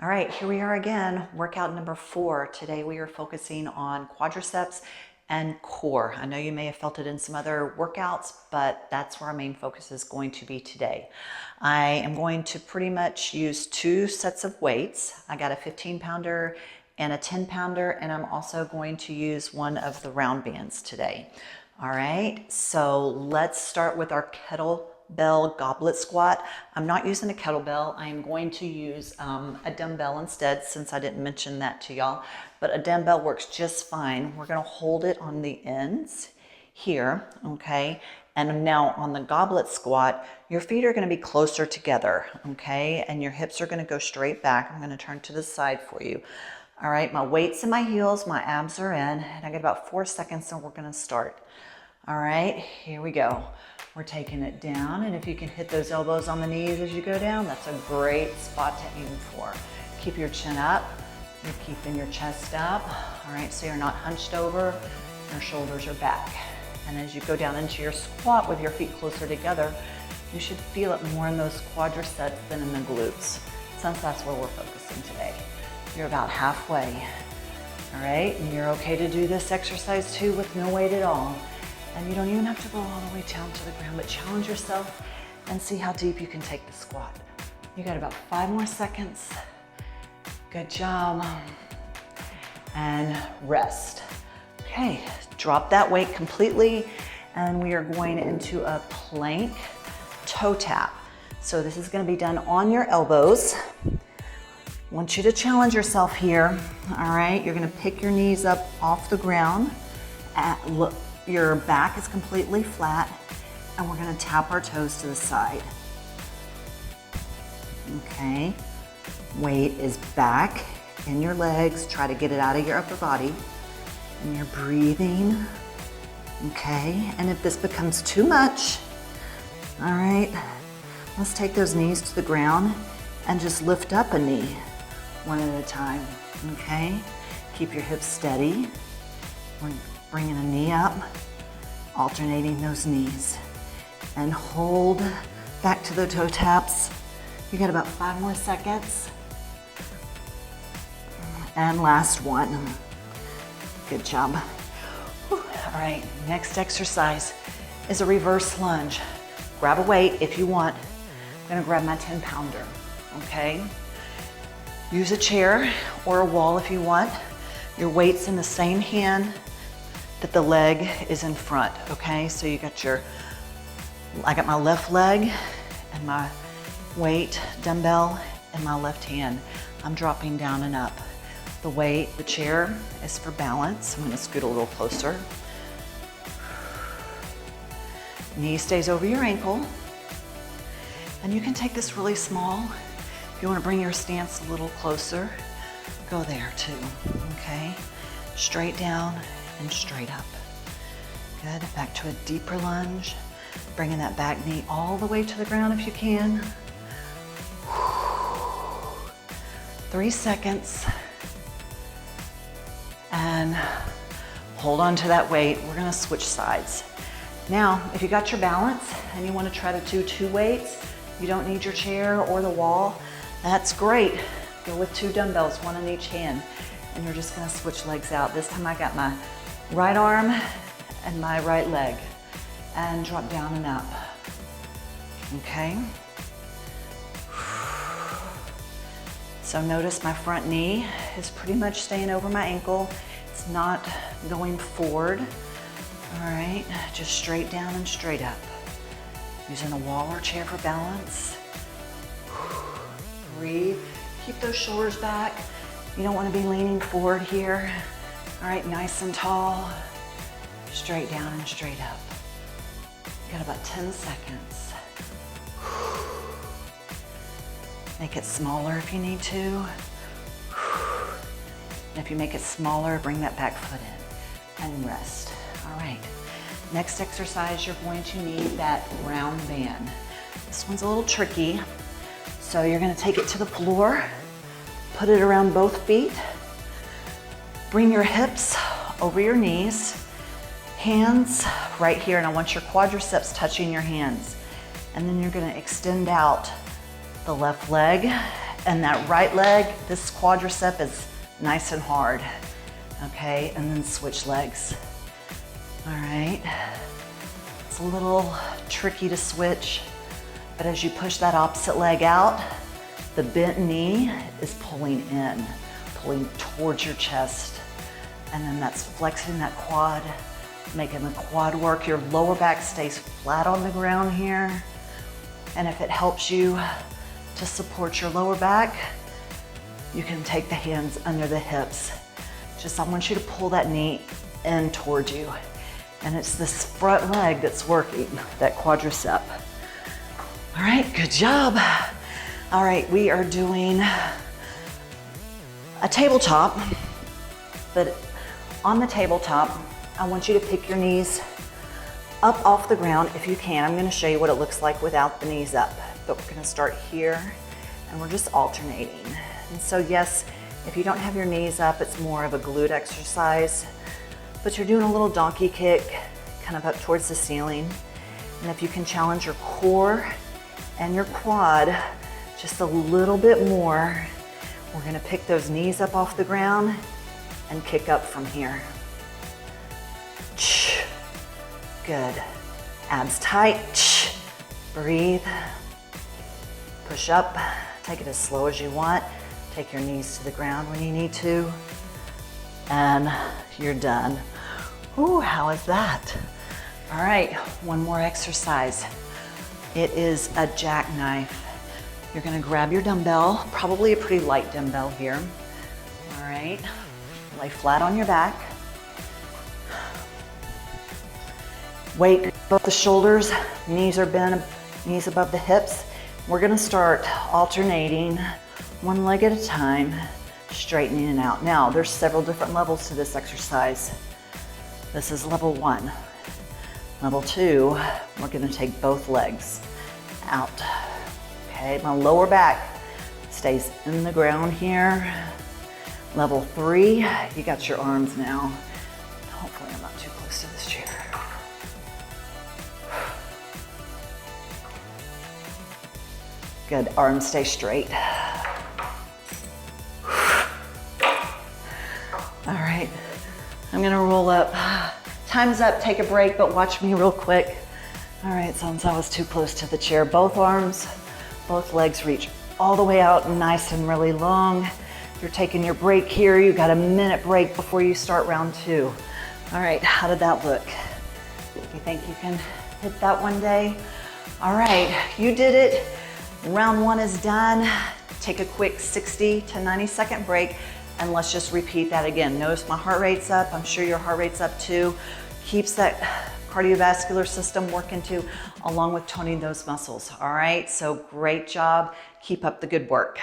All right, here we are again, workout number 4. Today we are focusing on quadriceps and core. I know you may have felt it in some other workouts, but that's where our main focus is going to be today. I am going to pretty much use 2 sets of weights. I got a 15-pounder and a 10-pounder, and I'm also going to use one of the round bands today. All right, so let's start with our kettlebell goblet squat. I'm not using a kettlebell. I am going to use a dumbbell instead, since I didn't mention that to y'all, but a dumbbell works just fine. We're gonna hold it on the ends here, okay? And now on the goblet squat, your feet are gonna be closer together, okay? And your hips are gonna go straight back. I'm gonna turn to the side for you. All right, my weight's in my heels, my abs are in, and I got about 4 seconds and we're gonna start. All right, here we go. We're taking it down, and if you can hit those elbows on the knees as you go down, that's a great spot to aim for. Keep your chin up, you're keeping your chest up. All right, so you're not hunched over, your shoulders are back. And as you go down into your squat with your feet closer together, you should feel it more in those quadriceps than in the glutes, since that's where we're focusing today. You're about halfway. All right, and you're okay to do this exercise too with no weight at all. And you don't even have to go all the way down to the ground, but challenge yourself and see how deep you can take the squat. You got about 5 more seconds. Good job. And rest. Okay, drop that weight completely, and we are going into a plank toe tap. So this is gonna be done on your elbows. I want you to challenge yourself here. All right, you're gonna pick your knees up off the ground. Look. Your back is completely flat, and we're gonna tap our toes to the side. Okay, weight is back in your legs. Try to get it out of your upper body, and you're breathing. Okay, and if this becomes too much, all right, let's take those knees to the ground and just lift up a knee one at a time, okay? Keep your hips steady. We're bringing a knee up, alternating those knees, and hold back to the toe taps. You got about 5 more seconds. And last one. Good job. Whew. All right, next exercise is a reverse lunge. Grab a weight if you want. I'm gonna grab my 10-pounder, okay? Use a chair or a wall if you want. Your weight's in the same hand that the leg is in front, okay? So you got I got my left leg and my weight dumbbell in my left hand. I'm dropping down and up. The chair is for balance. I'm gonna scoot a little closer. Knee stays over your ankle. And you can take this really small. If you wanna bring your stance a little closer, go there too, okay? Straight down and straight up. Good, back to a deeper lunge. Bringing that back knee all the way to the ground if you can. 3 seconds. And hold on to that weight. We're gonna switch sides. Now, if you got your balance and you wanna try to do 2 weights, you don't need your chair or the wall, that's great. Go with 2 dumbbells, 1 in each hand. And you're just gonna switch legs out. This time I got my right arm and my right leg, and drop down and up, okay? So notice my front knee is pretty much staying over my ankle. It's not going forward, all right? Just straight down and straight up. Using a wall or chair for balance. Breathe, keep those shoulders back. You don't want to be leaning forward here. All right, nice and tall, straight down and straight up. You got about 10 seconds. Make it smaller if you need to. And if you make it smaller, bring that back foot in and rest. All right, next exercise, you're going to need that round band. This one's a little tricky. So you're gonna take it to the floor, put it around both feet, bring your hips over your knees, hands right here, and I want your quadriceps touching your hands. And then you're gonna extend out the left leg And that right leg, this quadricep is nice and hard. Okay, and then switch legs. All right. It's a little tricky to switch, but as you push that opposite leg out, the bent knee is pulling in, pulling towards your chest. And then that's flexing that quad, making the quad work. Your lower back stays flat on the ground here. And if it helps you to support your lower back, you can take the hands under the hips. Just, I want you to pull that knee in towards you. And it's this front leg that's working, that quadricep. All right, good job. All right, we are doing a tabletop, but on the tabletop, I want you to pick your knees up off the ground if you can. I'm gonna show you what it looks like without the knees up, but we're gonna start here and we're just alternating. And so yes, if you don't have your knees up, it's more of a glute exercise, but you're doing a little donkey kick kind of up towards the ceiling. And if you can challenge your core and your quad just a little bit more, we're gonna pick those knees up off the ground and kick up from here. Good. Abs tight. Breathe. Push up. Take it as slow as you want. Take your knees to the ground when you need to. And you're done. Ooh, how is that? All right, one more exercise. It is a jackknife. You're gonna grab your dumbbell, probably a pretty light dumbbell here. All right, lay flat on your back. Weight above the shoulders, knees are bent, knees above the hips. We're gonna start alternating one leg at a time, straightening it out. Now, there's several different levels to this exercise. This is level 1. Level 2, we're gonna take both legs out. Okay, my lower back stays in the ground here. Level 3, you got your arms now. Hopefully I'm not too close to this chair. Good, arms stay straight. All right, I'm gonna roll up. Time's up, take a break, but watch me real quick. All right, since I was too close to the chair, both arms, both legs reach all the way out, nice and really long. You're taking your break here. You got a minute break before you start round 2. All right, how did that look? You think you can hit that one day? All right, you did it. Round 1 is done. Take a quick 60 to 90 second break and let's just repeat that again. Notice my heart rate's up. I'm sure your heart rate's up too. Keeps that cardiovascular system working too, along with toning those muscles. All right, so great job. Keep up the good work.